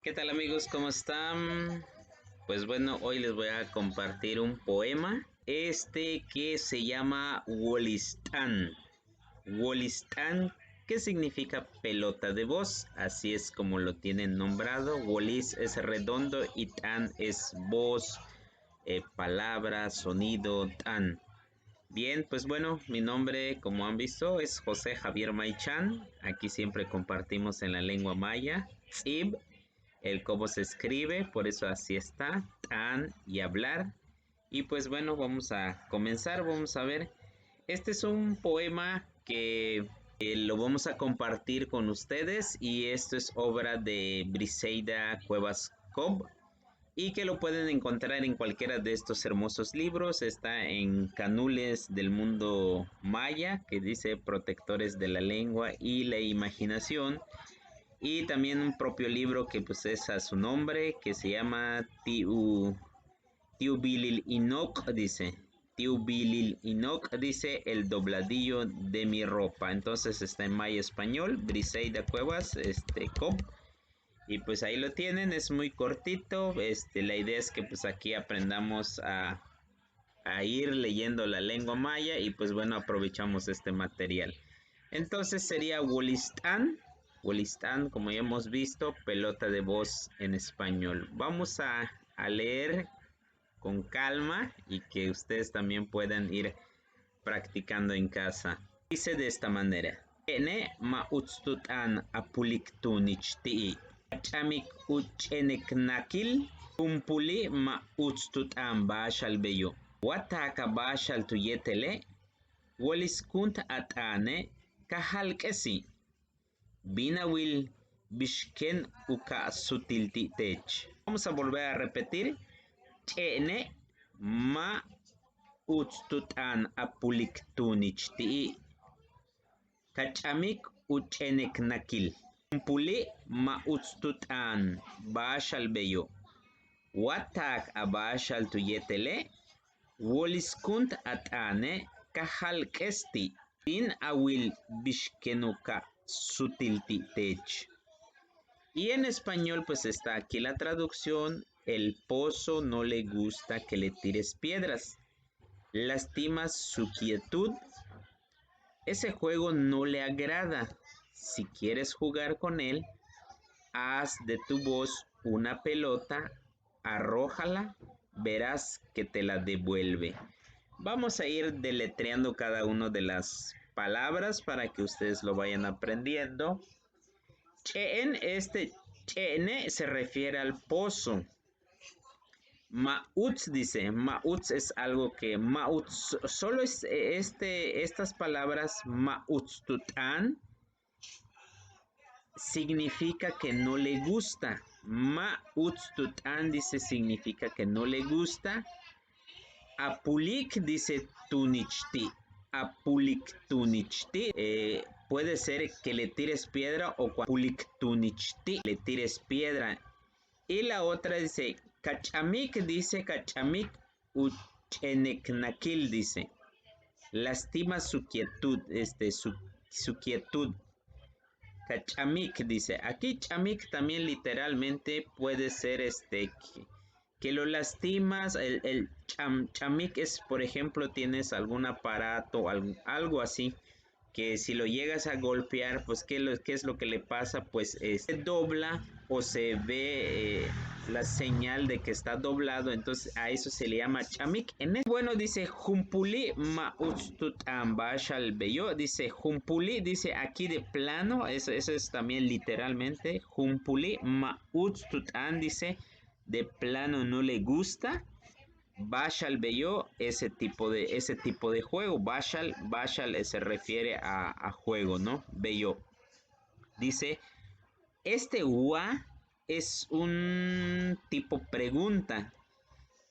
¿Qué tal amigos? ¿Cómo están? Pues bueno, hoy les voy a compartir un poema, que se llama Wolistán. Wolistán, que significa pelota de voz, así es como lo tienen nombrado. Wolis es redondo y tan es voz, palabra, sonido, tan. Bien, pues bueno, mi nombre, como han visto, es José Javier Maichan. Aquí siempre compartimos en la lengua maya. Tzib, el cómo se escribe, por eso así está, tan y hablar. Y pues bueno, vamos a comenzar, vamos a ver. Este es un poema que lo vamos a compartir con ustedes y esto es obra de Briseida Cuevas Cobb y que lo pueden encontrar en cualquiera de estos hermosos libros. Está en Canules del Mundo Maya, que dice Protectores de la Lengua y la Imaginación. Y también un propio libro que pues es a su nombre, que se llama Tiu Bilil Inok, dice. Tiu Bilil Inok, dice el dobladillo de mi ropa. Entonces está en maya español, Briseida Cuevas, Cobb. Y pues ahí lo tienen, es muy cortito. La idea es que pues aquí aprendamos a ir leyendo la lengua maya y pues bueno, aprovechamos este material. Entonces sería Wolistán. Wolistán, como ya hemos visto, pelota de voz en español. Vamos a leer con calma y que ustedes también puedan ir practicando en casa. Dice de esta manera. Ene ma utstutan apuliktunichti. Chamik ucheneknakil. Kumpuli ma utstutan bashal beyo. Wataka bashal tuyetele. Woliskunt atane kahalkesi. Binawil bishken uka sutiltitech. Vamos a volver a repetir. Chene ma utstutan apuliktunichti. Kachamik ucheneknakil. Kumpuli ma utstutan bashal beyo. Watak abashal tuyetele. Woliskunt atane kahalkesti. In awil bishkenuka sutiltitech. Y en español pues está aquí la traducción. El pozo no le gusta que le tires piedras. Lastimas su quietud. Ese juego no le agrada. Si quieres jugar con él, haz de tu voz una pelota, arrójala, verás que te la devuelve. Vamos a ir deletreando cada una de las palabras para que ustedes lo vayan aprendiendo. Chene se refiere al pozo. Mauts dice, mauts es algo que mauts, solo es estas palabras mautstutan significa que no le gusta. Mautstutan dice significa que no le gusta. Apulik dice tunichti. Apulik tunichti puede ser que le tires piedra o apulik tunichti le tires piedra. Y la otra dice Kachamik, dice Kachamik ucheneknakil, dice lastima su quietud, su quietud. Kachamik dice, aquí chamik también literalmente puede ser que lo lastimas. El chamik es, por ejemplo, tienes algún aparato, algo así, que si lo llegas a golpear, pues ¿qué es lo que le pasa? Pues se dobla o se ve la señal de que está doblado, entonces a eso se le llama chamik. Bueno, dice Jumpuli ma bashal beyo, dice Jumpuli, dice aquí de plano, eso es también literalmente, Jumpuli ma dice de plano no le gusta. Bashal Beyo, ese tipo de juego. Bashal se refiere a juego, ¿no? Beyo. Dice, wa es un tipo pregunta.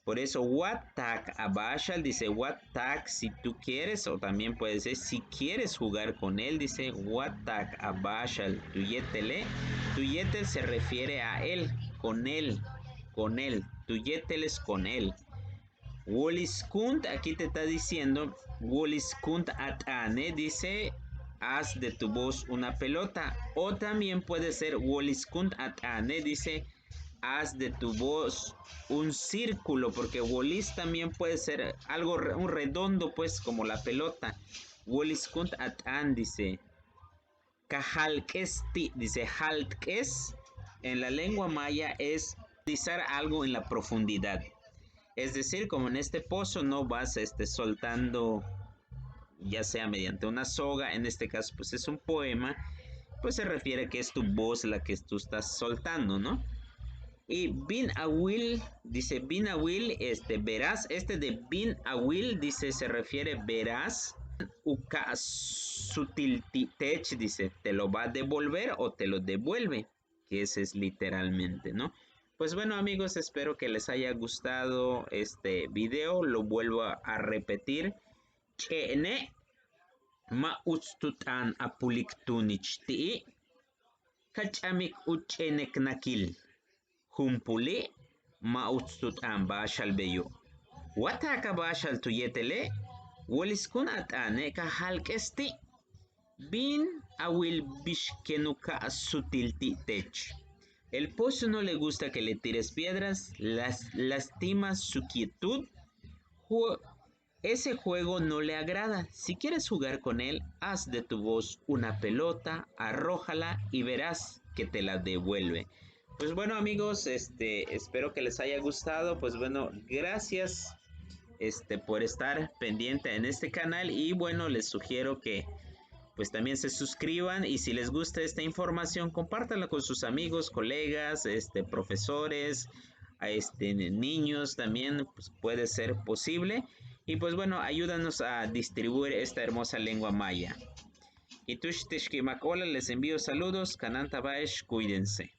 Por eso, Watak a Bashal dice, Watak si tú quieres, o también puede decir, si quieres jugar con él, dice, Watak a Bashal tuyetele. Tuyetel se refiere a él, con él. Tuyetel es con él. Woliskunt, aquí te está diciendo, Woliskunt atane, dice, haz de tu voz una pelota. O también puede ser Woliskunt atane, dice, haz de tu voz un círculo, porque Wolis también puede ser algo, un redondo, pues, como la pelota. Wolis kunt atan, dice. Kahalkesti, dice haltkes. En la lengua maya es utilizar algo en la profundidad. Es decir, como en este pozo no vas soltando, ya sea mediante una soga, en este caso pues es un poema, pues se refiere que es tu voz la que tú estás soltando, ¿no? Y bin awil, dice bin awil, verás, de bin awil, dice, se refiere verás. Uka sutiltitech, dice, te lo va a devolver o te lo devuelve, que ese es literalmente, ¿no? Pues bueno, amigos, espero que les haya gustado este video, lo vuelvo a repetir. Kene ma ustutan apuliktunich ti kachamik uchenek nakil. Humpule ma ustutan bashal beyo. Wataka bashal tuyetele. Waliskun atane ka halkesti. Bin awil bishkenuka sutilti tech. El pozo no le gusta que le tires piedras, lastima su quietud. Ese juego no le agrada. Si quieres jugar con él, haz de tu voz una pelota, arrójala y verás que te la devuelve. Pues bueno, amigos, espero que les haya gustado. Pues bueno, gracias por estar pendiente en este canal y bueno, les sugiero que pues también se suscriban y si les gusta esta información, compártanla con sus amigos, colegas, profesores, niños también, pues puede ser posible. Y pues bueno, ayúdanos a distribuir esta hermosa lengua maya. Y Tush Teshkimakola, les envío saludos, Kananta Baesh, cuídense.